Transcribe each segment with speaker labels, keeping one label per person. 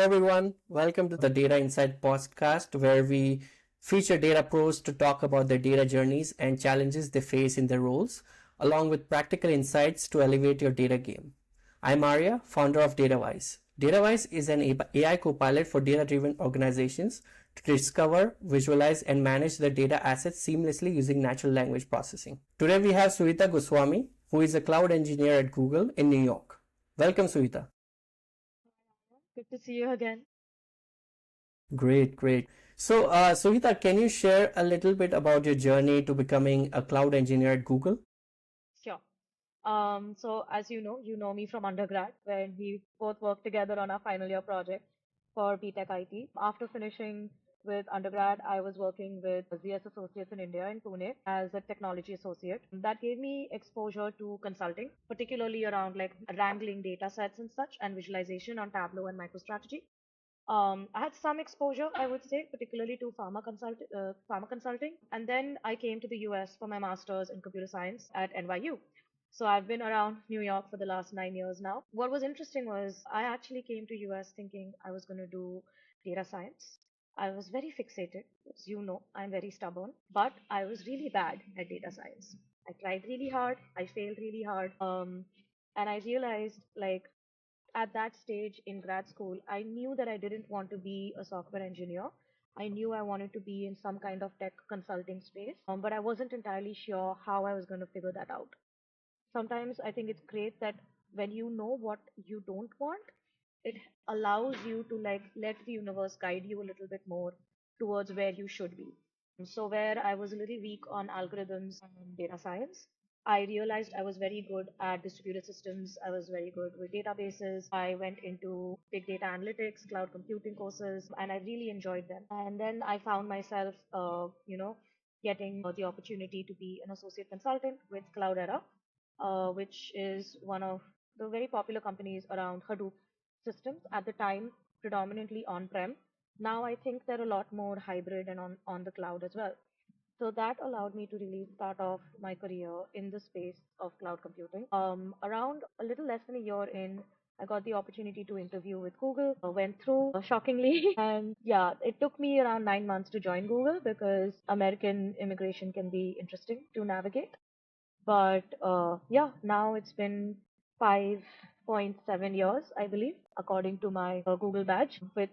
Speaker 1: everyone, welcome to the Data Insight podcast where we feature data pros to talk about their data journeys and challenges they face in their roles, along with practical insights to elevate your data game. I'm Arya, founder of Datawise. Datawise is an AI co-pilot for data-driven organizations to discover, visualize, and manage their data assets seamlessly using natural language processing. Today we have Suhita Goswami, who is a cloud engineer at Google in New York. Welcome, Suhita.
Speaker 2: Good to see you again.
Speaker 1: Great, great. So, Suhita, can you share a little bit about your journey to becoming a cloud engineer at Google?
Speaker 2: Sure. So as you know me from undergrad, when we both worked together on our final year project for BTech IT. After finishing with undergrad, I was working with ZS Associates in India in Pune as a technology associate. That gave me exposure to consulting, particularly around like wrangling data sets and such, and visualization on Tableau and MicroStrategy. I had some exposure, I would say, particularly to pharma consulting, and then I came to the US for my master's in computer science at NYU. So I've been around New York for the last 9 years now. What was interesting was I actually came to US thinking I was going to do data science. I was very fixated, as you know, I'm very stubborn, but I was really bad at data science. I tried really hard, I failed really hard, and I realized like at that stage in grad school, I knew that I didn't want to be a software engineer. I knew I wanted to be in some kind of tech consulting space, but I wasn't entirely sure how I was going to figure that out. Sometimes I think it's great that when you know what you don't want, it allows you to like let the universe guide you a little bit more towards where you should be. So where I was a little weak on algorithms and data science, I realized I was very good at distributed systems. I was very good with databases. I went into big data analytics, cloud computing courses, and I really enjoyed them. And then I found myself, getting the opportunity to be an associate consultant with Cloudera, which is one of the very popular companies around Hadoop systems at the time, predominantly on-prem. Now I think they're a lot more hybrid and on the cloud as well. So that allowed me to really start off my career in the space of cloud computing. Around a little less than a year in, I got the opportunity to interview with Google. Went through shockingly, and yeah, it took me around 9 months to join Google because American immigration can be interesting to navigate. But yeah, now it's been 5.7 years, I believe, according to my Google badge with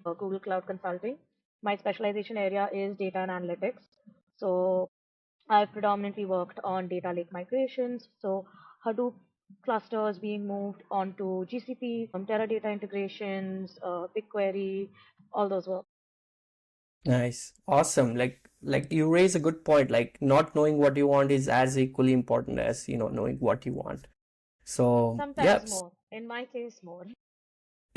Speaker 2: Google Cloud Consulting. My specialization area is data and analytics. So I've predominantly worked on data lake migrations. So Hadoop clusters being moved onto GCP, Teradata integrations, BigQuery, all those work.
Speaker 1: Nice. Awesome. Like you raise a good point. Like not knowing what you want is as equally important as, knowing what you want. So, yeah,
Speaker 2: Sometimes more. In my case, more.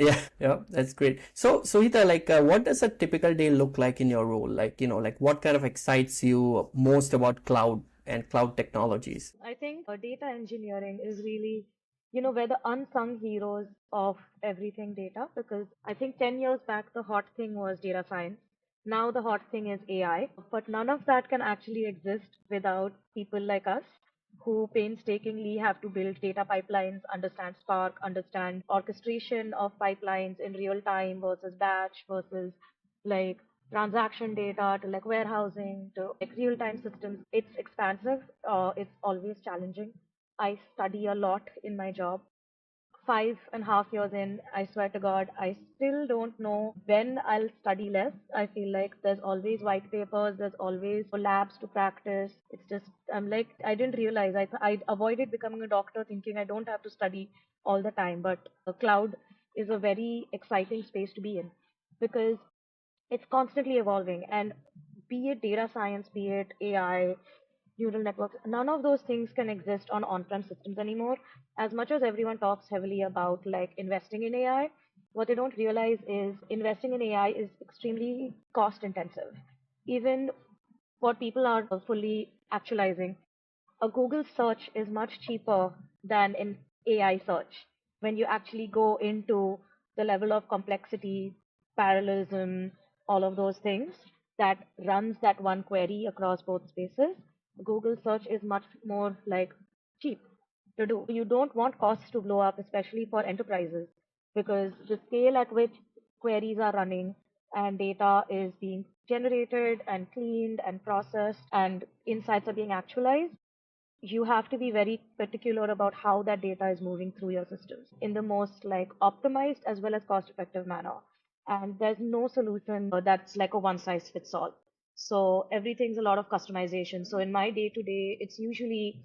Speaker 1: yeah, yeah, that's great. So, Suhita, like what does a typical day look like in your role? Like, like what kind of excites you most about cloud and cloud technologies?
Speaker 2: I think data engineering is really, we're the unsung heroes of everything data because I think 10 years back, the hot thing was data science. Now the hot thing is AI, but none of that can actually exist without people like us who painstakingly have to build data pipelines, understand Spark, understand orchestration of pipelines in real time versus batch versus like transaction data to like warehousing to like real time systems. It's expansive, it's always challenging. I study a lot in my job. 5.5 years in, I swear to God, I still don't know when I'll study less. I feel like there's always white papers, there's always labs to practice. It's just, I'm like, I didn't realize. I avoided becoming a doctor thinking I don't have to study all the time. But cloud is a very exciting space to be in because it's constantly evolving. And be it data science, be it AI, neural networks, none of those things can exist on on-prem systems anymore. As much as everyone talks heavily about like investing in AI, what they don't realize is investing in AI is extremely cost intensive. Even what people are fully actualizing, a Google search is much cheaper than an AI search. When you actually go into the level of complexity, parallelism, all of those things that runs that one query across both spaces, Google search is much more like cheap to do. You don't want costs to blow up, especially for enterprises, because the scale at which queries are running and data is being generated and cleaned and processed and insights are being actualized, you have to be very particular about how that data is moving through your systems in the most like optimized as well as cost effective manner. And there's no solution that's like a one size fits all. So everything's a lot of customization. So in my day to day, it's usually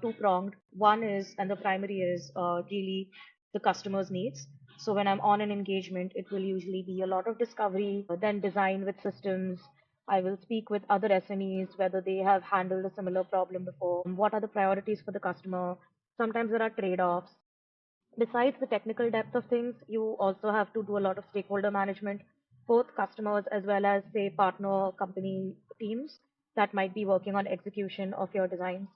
Speaker 2: two pronged. One is, and the primary is really the customer's needs. So when I'm on an engagement, it will usually be a lot of discovery, then design with systems. I will speak with other SMEs whether they have handled a similar problem before. What are the priorities for the customer? Sometimes there are trade-offs. Besides the technical depth of things, you also have to do a lot of stakeholder management, both customers as well as, say, partner company teams that might be working on execution of your designs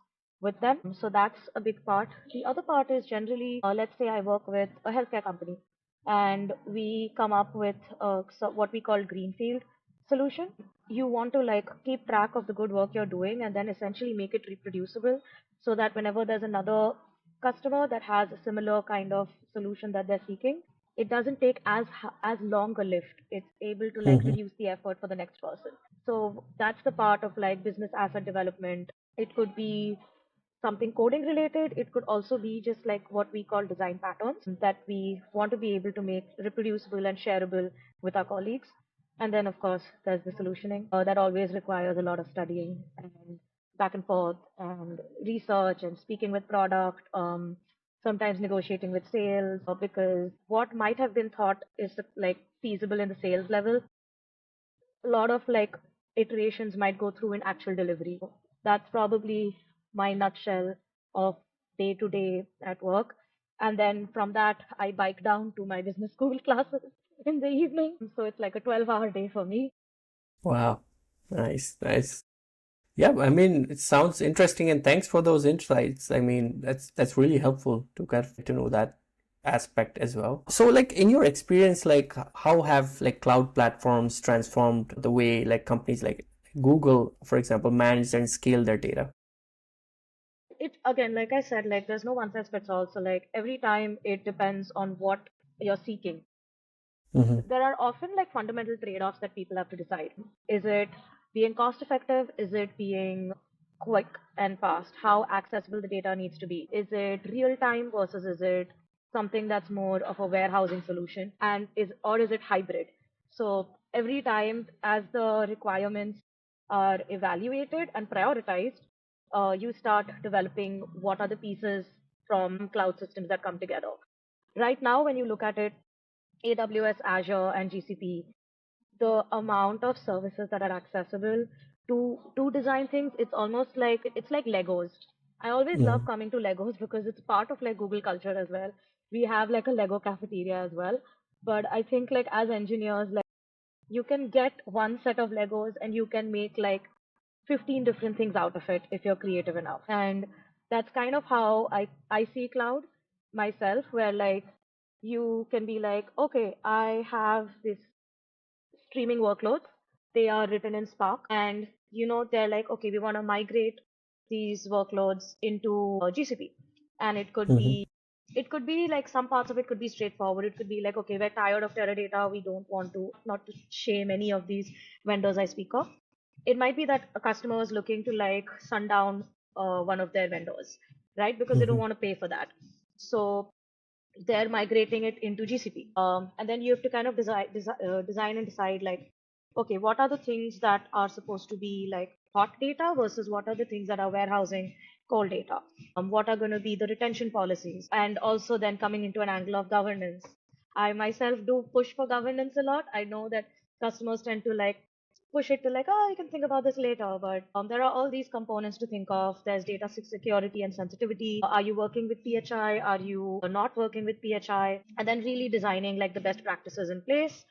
Speaker 2: with them. So that's a big part. The other part is generally, let's say I work with a healthcare company and we come up with what we call greenfield solution. You want to like keep track of the good work you're doing and then essentially make it reproducible so that whenever there's another customer that has a similar kind of solution that they're seeking, it doesn't take as long a lift. It's able to like
Speaker 1: Hmm.
Speaker 2: reduce the effort for the next person. So that's the part of like business asset development. It could be something coding related. It could also be just like what we call design patterns that we want to be able to make reproducible and shareable with our colleagues. And then, of course, there's the solutioning that always requires a lot of studying and back and forth and research and speaking with product, sometimes negotiating with sales, because what might have been thought is like feasible in the sales level, a lot of like iterations might go through in actual delivery. That's probably my nutshell of day to day at work. And then from that, I bike down to my business school classes in the evening. So it's like a 12-hour day for me.
Speaker 1: Wow. Nice, nice. Yeah, I mean, it sounds interesting, and thanks for those insights. I mean, that's really helpful to kind of get to know that aspect as well. So, like in your experience, like how have like cloud platforms transformed the way like companies like Google, for example, manage and scale their data?
Speaker 2: It again, like I said, like there's no one size fits all. So like every time it depends on what you're seeking.
Speaker 1: Hmm.
Speaker 2: There are often like fundamental trade-offs that people have to decide. Is it being cost effective? Is it being quick and fast? How accessible the data needs to be? Is it real time versus is it something that's more of a warehousing solution? And is it hybrid? So every time as the requirements are evaluated and prioritized, you start developing what are the pieces from cloud systems that come together. Right now, when you look at it, AWS, Azure, and GCP, the amount of services that are accessible to design things, it's like Legos. I always love
Speaker 1: Hmm.
Speaker 2: coming to Legos because it's part of like Google culture as well. We have like a Lego cafeteria as well. But I think like as engineers, like you can get one set of Legos and you can make like 15 different things out of it if you're creative enough. And that's kind of how I see cloud myself, where like you can be like, okay, I have this streaming workloads. They are written in Spark, and they're like, okay, we want to migrate these workloads into GCP, and
Speaker 1: Hmm.
Speaker 2: it could be like some parts of it could be straightforward. It could be like, okay, we're tired of Teradata. We don't want to, not to shame any of these vendors I speak of. It might be that a customer is looking to like sundown one of their vendors, right? Because they don't
Speaker 1: Hmm.
Speaker 2: want to pay for that. So they're migrating it into GCP. And then you have to kind of design and decide like, okay, what are the things that are supposed to be like hot data versus what are the things that are warehousing cold data? What are going to be the retention policies? And also then coming into an angle of governance. I myself do push for governance a lot. I know that customers tend to like push it to like, oh, you can think about this later. But there are all these components to think of. There's data security and sensitivity. Are you working with PHI? Are you not working with PHI? And then really designing like the best practices in place,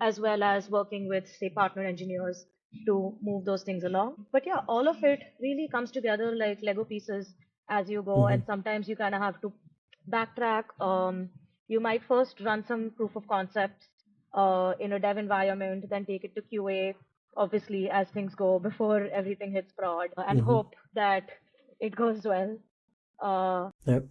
Speaker 2: as well as working with, say, partner engineers to move those things along. But yeah, all of it really comes together like Lego pieces as you go.
Speaker 1: Hmm.
Speaker 2: And sometimes you kind of have to backtrack. You might first run some proof of concepts in a dev environment, then take it to QA, obviously, as things go before everything hits prod, and
Speaker 1: Hmm.
Speaker 2: hope that it goes well. Uh,
Speaker 1: Yep.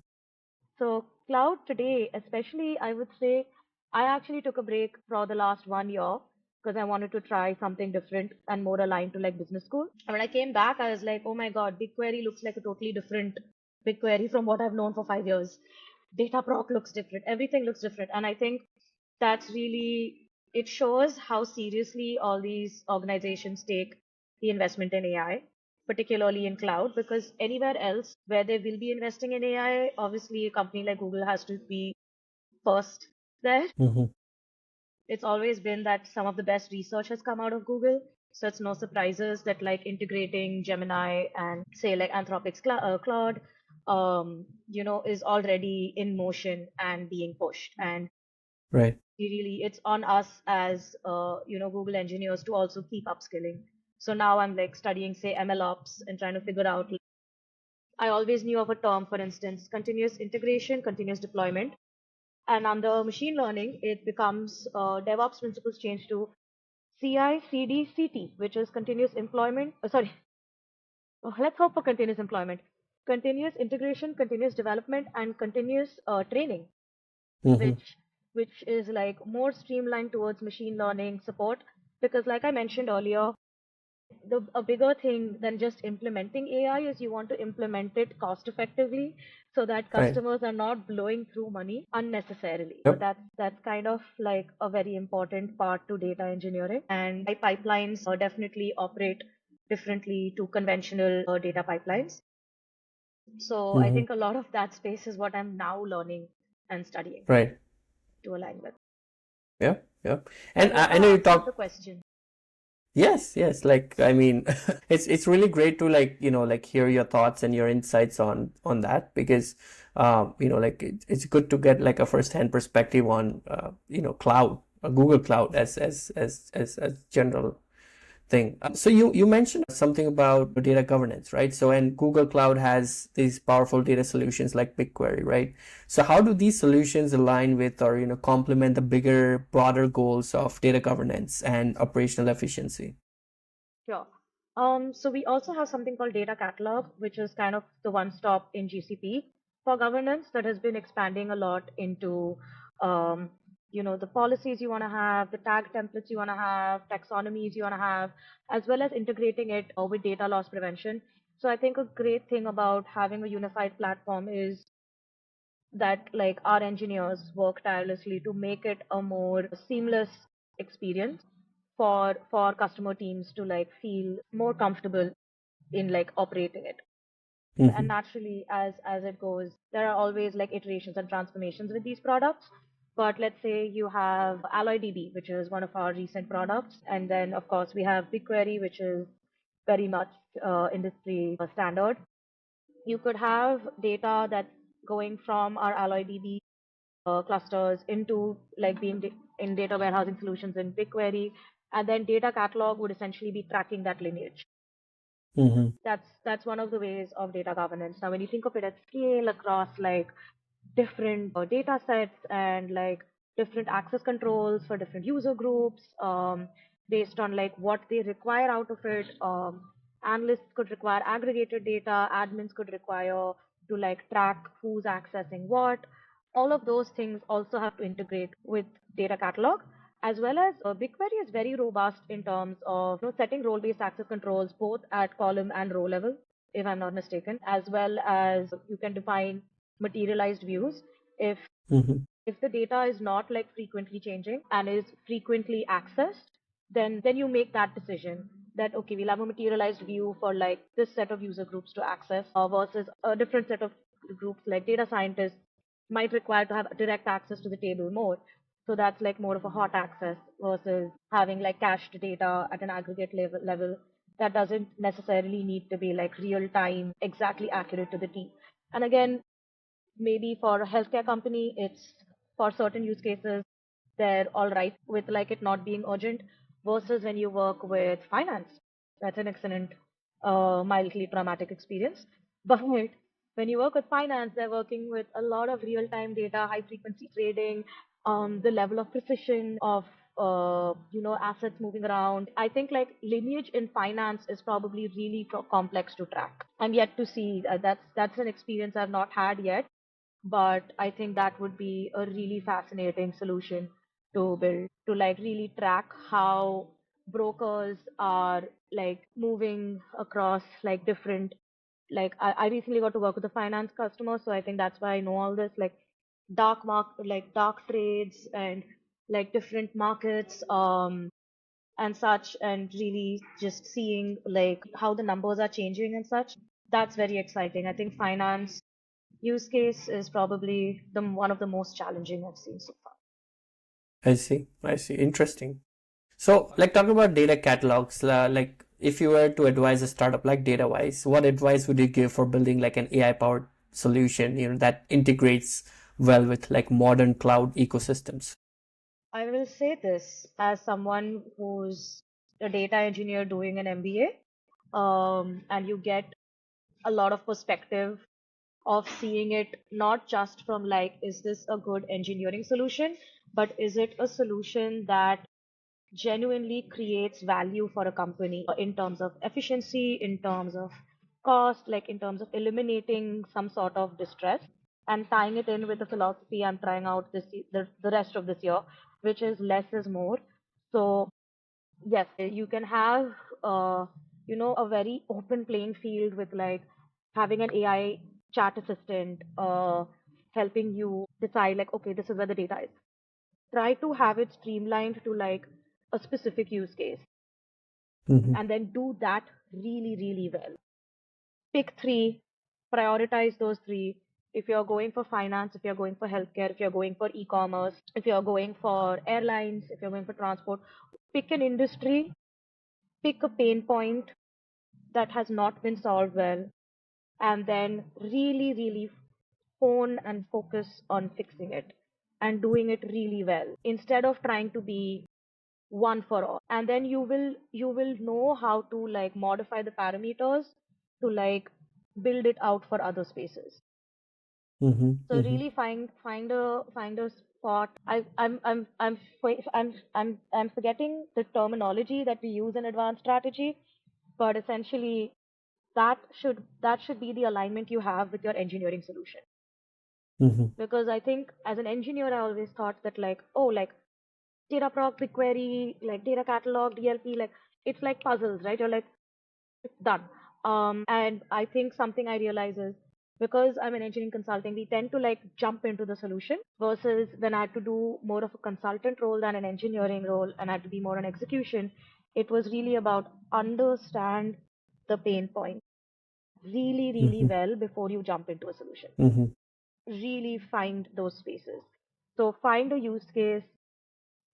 Speaker 2: so, cloud today, especially, I would say, I actually took a break for the last 1 year because I wanted to try something different and more aligned to like business school. And when I came back, I was like, oh my God, BigQuery looks like a totally different BigQuery from what I've known for 5 years. Dataproc looks different. Everything looks different. And I think that's really, it shows how seriously all these organizations take the investment in AI, particularly in cloud, because anywhere else where they will be investing in AI, obviously a company like Google has to be first there.
Speaker 1: Mm-hmm.
Speaker 2: It's always been that some of the best research has come out of Google. So it's no surprises that like integrating Gemini and say like Anthropic's Claude, is already in motion and being pushed. And
Speaker 1: Right.
Speaker 2: really, it's on us as Google engineers to also keep upskilling. So now I'm like studying say ML ops and trying to figure out. I always knew of a term, for instance, continuous integration, continuous deployment. And under machine learning, it becomes DevOps principles change to CI/CD/CT, which is continuous employment. Sorry, let's hope for continuous employment, continuous integration, continuous development, and continuous training,
Speaker 1: Mm-hmm.
Speaker 2: which is like more streamlined towards machine learning support. Because, like I mentioned earlier, a bigger thing than just implementing AI is you want to implement it cost effectively so that
Speaker 1: Right.
Speaker 2: customers are not blowing through money unnecessarily. So
Speaker 1: Yep.
Speaker 2: that's kind of like a very important part to data engineering. And pipelines definitely operate differently to conventional data pipelines. So I
Speaker 1: Mm-hmm.
Speaker 2: think a lot of that space is what I'm now learning and studying
Speaker 1: Right.
Speaker 2: to align with.
Speaker 1: Yep. Yep.
Speaker 2: I
Speaker 1: And
Speaker 2: hope
Speaker 1: I
Speaker 2: I
Speaker 1: know you
Speaker 2: answered the
Speaker 1: talk.
Speaker 2: question.
Speaker 1: Yes, yes. Like, I mean, it's really great to like, like hear your thoughts and your insights on that because like it's good to get like a first-hand perspective on cloud, Google Cloud as general thing. So you mentioned something about data governance, right? So and Google Cloud has these powerful data solutions like BigQuery, right? So how do these solutions align with or complement the bigger, broader goals of data governance and operational efficiency?
Speaker 2: Sure. So we also have something called data catalog, which is kind of the one stop in GCP for governance that has been expanding a lot into, the policies you want to have, the tag templates you want to have, taxonomies you want to have, as well as integrating it with data loss prevention. So I think a great thing about having a unified platform is that like our engineers work tirelessly to make it a more seamless experience for customer teams to like feel more comfortable in like operating it. And
Speaker 1: Mm-hmm.
Speaker 2: naturally as it goes, there are always like iterations and transformations with these products. But let's say you have AlloyDB, which is one of our recent products, and then of course we have BigQuery, which is very much industry standard. You could have data that's going from our AlloyDB clusters into like being in data warehousing solutions in BigQuery, and then data catalog would essentially be tracking that lineage.
Speaker 1: Mm-hmm.
Speaker 2: That's one of the ways of data governance. Now, when you think of it at scale across like different data sets and like different access controls for different user groups, based on like what they require out of it, analysts could require aggregated data, admins could require to like track who's accessing what. All of those things also have to integrate with data catalog, as well as BigQuery is very robust in terms of setting role-based access controls both at column and row level, if I'm not mistaken, as well as you can define materialized views. If
Speaker 1: Mm-hmm.
Speaker 2: if the data is not like frequently changing and is frequently accessed, then you make that decision that okay, we'll have a materialized view for like this set of user groups to access versus a different set of groups like data scientists might require to have direct access to the table more. So that's like more of a hot access versus having like cached data at an aggregate level that doesn't necessarily need to be like real time, exactly accurate to the T. And again, maybe for a healthcare company, it's for certain use cases, they're all right with like it not being urgent versus when you work with finance. That's an excellent, mildly traumatic experience. But when you work with finance, they're working with a lot of real-time data, high-frequency trading, the level of precision of assets moving around. I think like lineage in finance is probably really complex to track. I'm yet to see. That's an experience I've not had yet, but I think that would be a really fascinating solution to build to like really track how brokers are like moving across like different I recently got to work with a finance customer, so I think that's why I know all this like dark trades and like different markets and such, and really just seeing like how the numbers are changing and such. That's very exciting. I think finance use case is probably the one of the most challenging I've seen so far.
Speaker 1: I see. I see. Interesting. So, like talking about data catalogs, like if you were to advise a startup like Datawise, what advice would you give for building like an AI powered solution, that integrates well with like modern cloud ecosystems?
Speaker 2: I will say this as someone who's a data engineer doing an MBA, and you get a lot of perspective of seeing it not just from like, is this a good engineering solution, but is it a solution that genuinely creates value for a company in terms of efficiency, in terms of cost, like in terms of eliminating some sort of distress, and tying it in with the philosophy I'm trying out the rest of this year, which is less is more. So yes, you can have a very open playing field with like having an AI chat assistant helping you decide like, okay, this is where the data is. Try to have it streamlined to like a specific use case,
Speaker 1: Mm-hmm.
Speaker 2: and then do that really, really well. Pick three, prioritize those three. If you're going for finance, if you're going for healthcare, if you're going for e-commerce, if you're going for airlines, if you're going for transport, pick an industry, pick a pain point that has not been solved well, and then really, really hone and focus on fixing it and doing it really well instead of trying to be one for all. And then you will know how to like modify the parameters to like build it out for other spaces.
Speaker 1: Mm-hmm.
Speaker 2: So
Speaker 1: Mm-hmm.
Speaker 2: really find a spot. I'm forgetting the terminology that we use in advanced strategy, but essentially that should be the alignment you have with your engineering solution.
Speaker 1: Mm-hmm.
Speaker 2: Because I think as an engineer, I always thought that like, oh, like data proc, BigQuery, like data catalog, DLP, like it's like puzzles, right? You're like, it's done. And I think something I realize is because I'm an engineering consulting, we tend to like jump into the solution versus when I had to do more of a consultant role than an engineering role and I had to be more on execution. It was really about understand the pain point really, really
Speaker 1: Mm-hmm.
Speaker 2: well before you jump into a solution.
Speaker 1: Mm-hmm.
Speaker 2: Really find those spaces. So find a use case,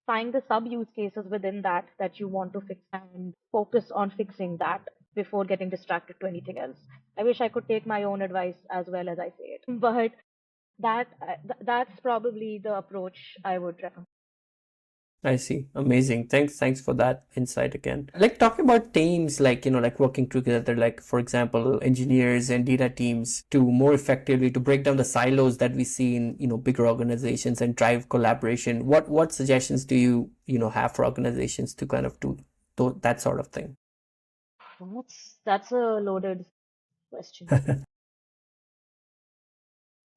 Speaker 2: find the sub use cases within that you want to fix and focus on fixing that before getting distracted to anything else. I wish I could take my own advice as well as I say it, but that's probably the approach I would recommend.
Speaker 1: I see. Amazing. Thanks for that insight again. Like talking about teams, like, like working together, like for example, engineers and data teams to more effectively to break down the silos that we see in, bigger organizations and drive collaboration. What suggestions do you have for organizations to kind of do that sort of thing?
Speaker 2: That's a loaded question.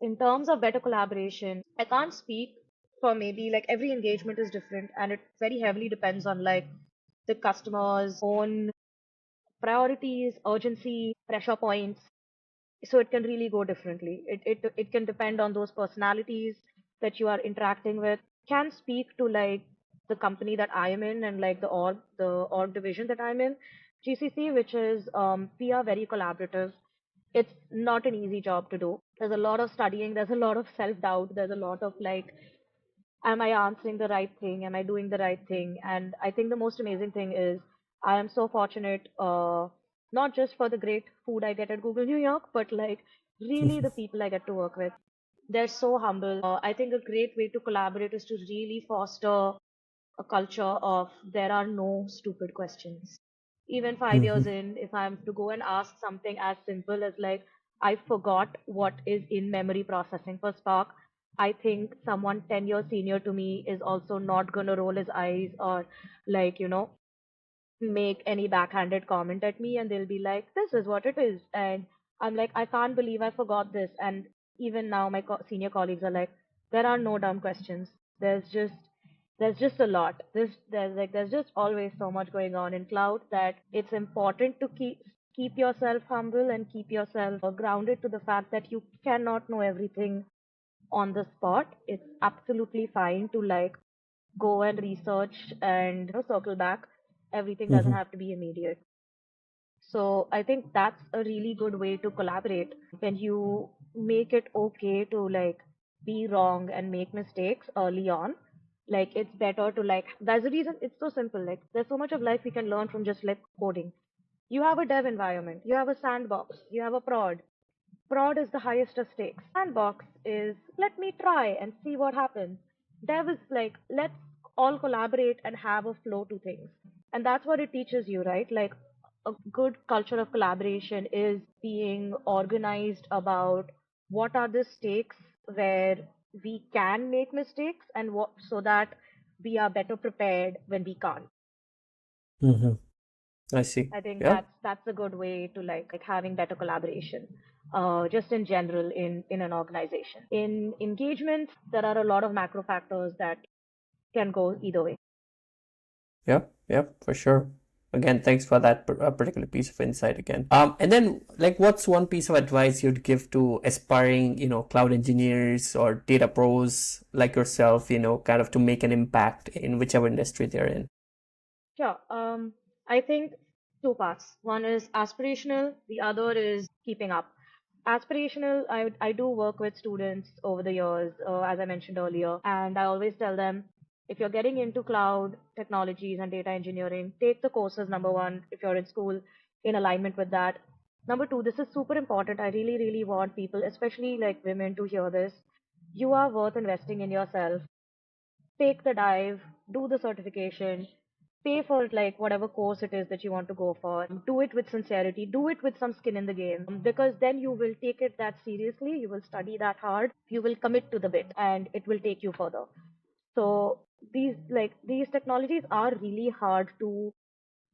Speaker 2: In terms of better collaboration, I can't speak for maybe like every engagement is different and it very heavily depends on like the customer's own priorities, urgency, pressure points. So it can really go differently. It can depend on those personalities that you are interacting with. Can speak to like the company that I am in and like the org division that I'm in, GCC, which is we are very collaborative. It's not an easy job to do. There's a lot of studying, there's a lot of self doubt, there's a lot of like, am I answering the right thing? Am I doing the right thing? And I think the most amazing thing is I am so fortunate, not just for the great food I get at Google New York, but like really the people I get to work with. They're so humble. I think a great way to collaborate is to really foster a culture of there are no stupid questions. Even 5 years
Speaker 1: Mhm.
Speaker 2: in, if I'm to go and ask something as simple as like, I forgot what is in memory processing for Spark, I think someone 10 years senior to me is also not gonna roll his eyes or like, make any backhanded comment at me and they'll be like, this is what it is. And I'm like, I can't believe I forgot this. And even now, my senior colleagues are like, there are no dumb questions. There's just There's just a lot. There's just always so much going on in cloud that it's important to keep yourself humble and keep yourself grounded to the fact that you cannot know everything on the spot. It's absolutely fine to like go and research and circle back. Everything doesn't
Speaker 1: Mm-hmm.
Speaker 2: have to be immediate. So I think that's a really good way to collaborate when you make it okay to like be wrong and make mistakes early on. Like it's better to like that's the reason it's so simple. Like there's so much of life we can learn from just like coding. You have a dev environment, you have a sandbox, you have a prod. Prod is the highest of stakes. Sandbox is let me try and see what happens. Dev is like let's all collaborate and have a flow to things. And that's what it teaches you, right? Like a good culture of collaboration is being organized about what are the stakes where we can make mistakes and what so that we are better prepared when we can't.
Speaker 1: Mm-hmm. I see.
Speaker 2: I think
Speaker 1: Yeah.
Speaker 2: that's a good way to like having better collaboration. Just in general in an organization. In engagements, there are a lot of macro factors that can go either way.
Speaker 1: Yep, yep, for sure. Again, thanks for that particular piece of insight again. And then like, what's one piece of advice you'd give to aspiring, cloud engineers or data pros like yourself, kind of to make an impact in whichever industry they're in?
Speaker 2: Sure. I think two parts. One is aspirational, the other is keeping up. Aspirational, I do work with students over the years, as I mentioned earlier, and I always tell them if you're getting into cloud technologies and data engineering, take the courses, number one, if you're in school, in alignment with that. Number two, this is super important. I really, really want people, especially like women, to hear this. You are worth investing in yourself. Take the dive, do the certification, pay for like whatever course it is that you want to go for. Do it with sincerity, do it with some skin in the game, because then you will take it that seriously, you will study that hard, you will commit to the bit, and it will take you further. So these technologies are really hard to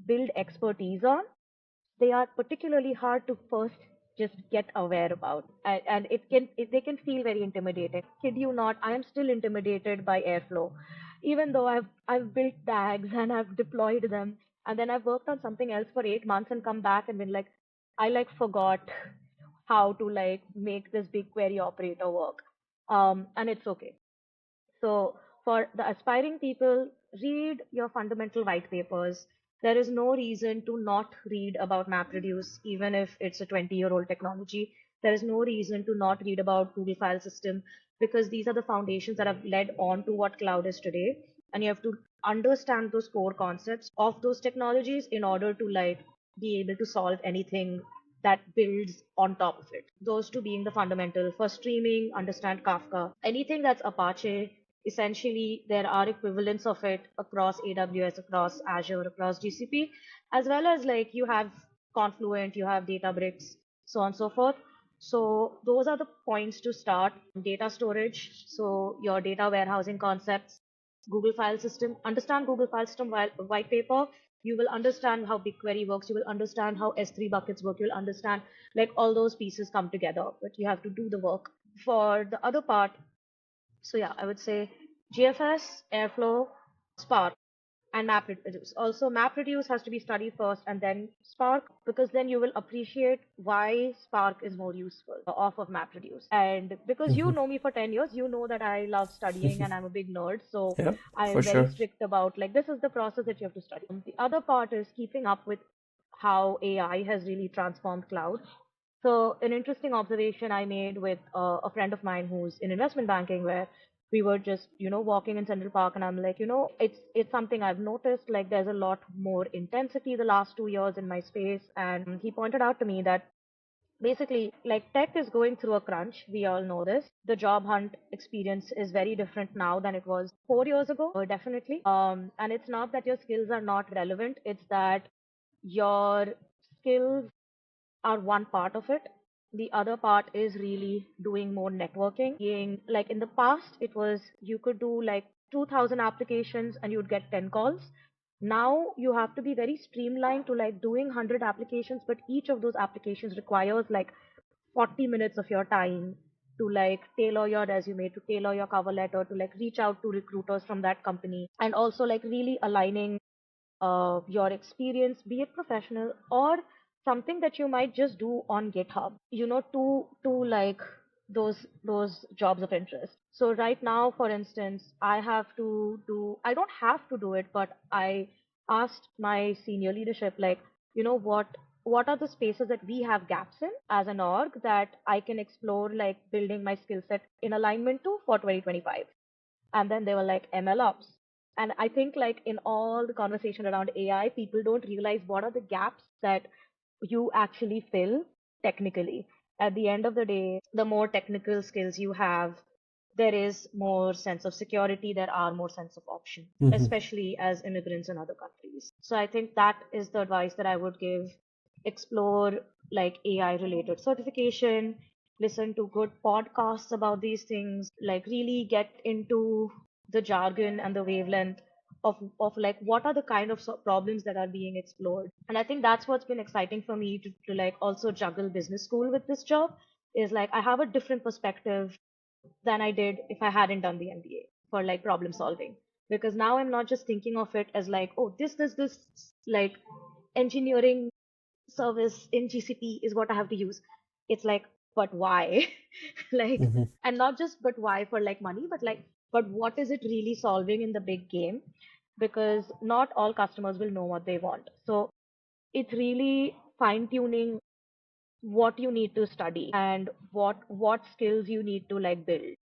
Speaker 2: build expertise on. They are particularly hard to first just get aware about, and they can feel very intimidating. Kid you not, I am still intimidated by airflow, even though I've built tags and I've deployed them, and then I've worked on something else for 8 months and come back and been like, I like forgot how to like make this big query operator work. And it's okay. So, for the aspiring people, read your fundamental white papers. There is no reason to not read about MapReduce, even if it's a 20-year-old technology. There is no reason to not read about Google File System because these are the foundations that have led on to what cloud is today. And you have to understand those core concepts of those technologies in order to like be able to solve anything that builds on top of it. Those two being the fundamental. For streaming, understand Kafka. Anything that's Apache, essentially there are equivalents of it across AWS, across Azure, across GCP, as well as like you have Confluent, you have Databricks, so on and so forth. So those are the points to start. Data storage, so your data warehousing concepts, Google File System, understand Google File System white paper. You will understand how BigQuery works. You will understand how S3 buckets work. You'll understand like all those pieces come together, but you have to do the work. For the other part, so yeah, I would say GFS, Airflow, Spark, and MapReduce. Also, MapReduce has to be studied first and then Spark, because then you will appreciate why Spark is more useful off of MapReduce. And because you
Speaker 1: Mm-hmm.
Speaker 2: know me for 10 years, you know that I love studying and I'm a big nerd. So
Speaker 1: Yeah,
Speaker 2: I
Speaker 1: for
Speaker 2: am very
Speaker 1: sure.
Speaker 2: strict about like, this is the process that you have to study. The other part is keeping up with how AI has really transformed cloud. So an interesting observation I made with a friend of mine who's in investment banking, where we were just, walking in Central Park, and I'm like, it's something I've noticed. Like, there's a lot more intensity the last 2 years in my space, and he pointed out to me that basically, like, tech is going through a crunch. We all know this. The job hunt experience is very different now than it was 4 years ago, definitely. And it's not that your skills are not relevant; it's that your skills are one part of it. The other part is really doing more networking. Being like in the past, it was you could do like 2000 applications and you'd get 10 calls. Now you have to be very streamlined to like doing 100 applications, but each of those applications requires like 40 minutes of your time. to like tailor your resume, to tailor your cover letter, to like reach out to recruiters from that company, and also like really aligning your experience, be it professional or something that you might just do on GitHub, to like those jobs of interest. So right now, for instance, I don't have to do it, but I asked my senior leadership, like, what are the spaces that we have gaps in as an org that I can explore, like building my skill set in alignment to for 2025. And then they were like ML ops. And I think like in all the conversation around AI, people don't realize what are the gaps that you actually fill technically. At the end of the day, the more technical skills you have, there is more sense of security, there are more sense of option,
Speaker 1: Hmm.
Speaker 2: especially as immigrants in other countries. So I think that is the advice that I would give. Explore like AI related certification, listen to good podcasts about these things, like really get into the jargon and the wavelength of like what are the kind of problems that are being explored. And I think that's what's been exciting for me to like also juggle business school with this job, is like I have a different perspective than I did if I hadn't done the MBA for like problem solving. Because now I'm not just thinking of it as like, oh, this like engineering service in GCP is what I have to use. It's like, but why? Like,
Speaker 1: Hmm.
Speaker 2: and not just but why for like money, but like, but what is it really solving in the big game? Because not all customers will know what they want. So it's really fine tuning what you need to study and what skills you need to like build.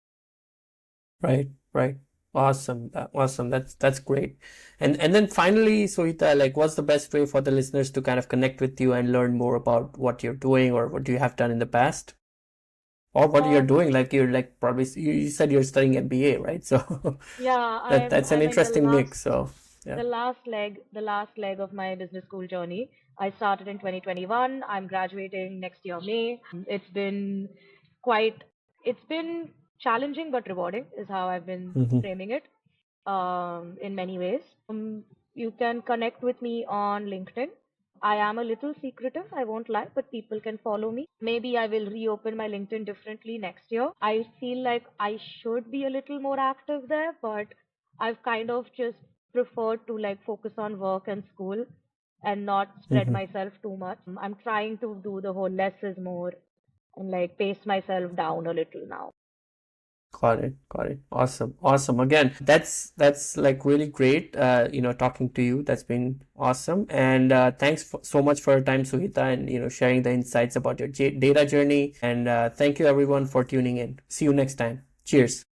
Speaker 1: Right, right. Awesome. Awesome. That's great. And then finally, Sohita, like what's the best way for the listeners to kind of connect with you and learn more about what you're doing or what you have done in the past? Or what you're
Speaker 2: Um,
Speaker 1: doing? Like you're like probably you said you're studying MBA, right? So
Speaker 2: yeah,
Speaker 1: that's an
Speaker 2: I'm in the
Speaker 1: interesting mix. So yeah.
Speaker 2: the last leg of my business school journey. I started in 2021. I'm graduating next year, May. Quite, it's been challenging but rewarding, is how I've been
Speaker 1: Hmm.
Speaker 2: framing it, in many ways. You can connect with me on LinkedIn. I am a little secretive, I won't lie, but people can follow me. Maybe I will reopen my LinkedIn differently next year. I feel like I should be a little more active there, but I've kind of just preferred to like focus on work and school and not spread
Speaker 1: Hmm.
Speaker 2: myself too much. I'm trying to do the whole less is more and like pace myself down a little now.
Speaker 1: Got it. Got it. Awesome. Awesome. Again, that's like really great. Talking to you. That's been awesome. And thanks so much for your time, Suhita, and sharing the insights about your data journey. And thank you everyone for tuning in. See you next time. Cheers.